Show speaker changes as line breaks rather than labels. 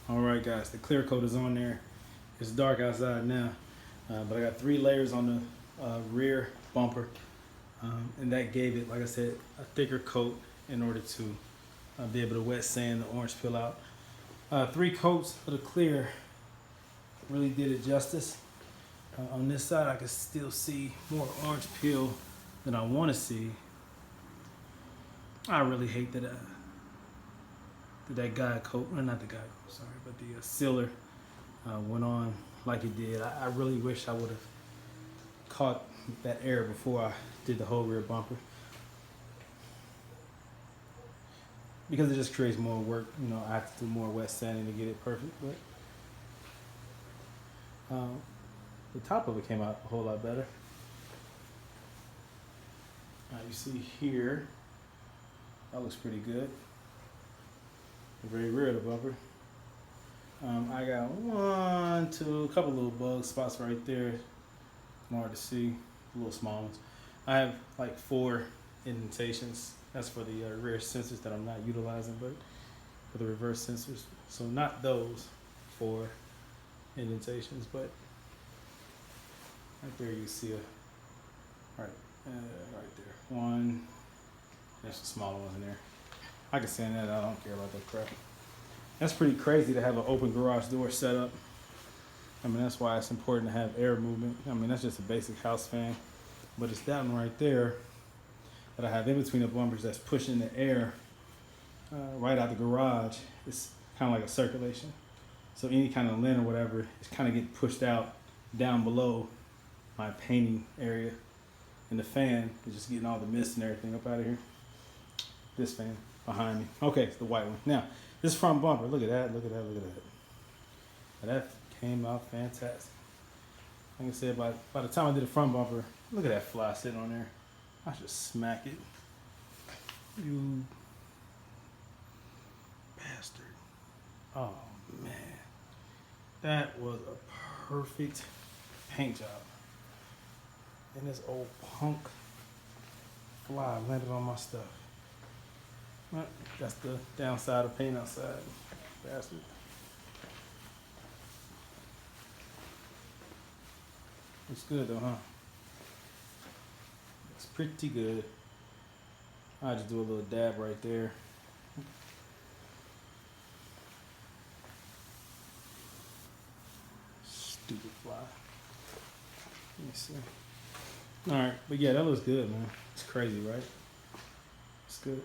All right, guys, the clear coat is on there. It's dark outside now, but I got 3 layers on the rear bumper, and that gave it, like I said, a thicker coat in order to be able to wet sand the orange peel out. 3 coats of the clear really did it justice. On this side, I can still see more orange peel than I want to see. I really hate that that guide coat, or not the guide coat, sorry, but the sealer went on like it did. I really wish I would have caught that air before I did the whole rear bumper, because it just creates more work. You know, I have to do more wet sanding to get it perfect, but the top of it came out a whole lot better. Now you see here, that looks pretty good. The very rear of the bumper. I got a couple little bug spots right there. Hard to see, little small ones. I have like 4 indentations. That's for the rear sensors that I'm not utilizing, but for the reverse sensors. So not those 4 indentations, but right there you see right there. 1. There's some smaller ones in there. I can sand that. I don't care about that crap. That's pretty crazy to have an open garage door set up. I mean, that's why it's important to have air movement. I mean, that's just a basic house fan, but it's that one right there that I have in between the bumpers that's pushing the air right out the garage. It's kind of like a circulation. So any kind of lint or whatever is kind of getting pushed out down below my painting area. And the fan is just getting all the mist and everything up out of here. This fan behind me. Okay, it's the white one. Now, this front bumper, look at that, look at that, look at that. Now, that came out fantastic. Like I said, by the time I did the front bumper, look at that fly sitting on there. I should smack it. You bastard. Oh, man. That was a perfect paint job. And this old punk fly landed on my stuff. Well, that's the downside of paint outside, bastard. It's good though, huh? It's pretty good. I'll just do a little dab right there. Stupid fly. Let me see. All right, but yeah, that looks good, man. It's crazy, right? It's good.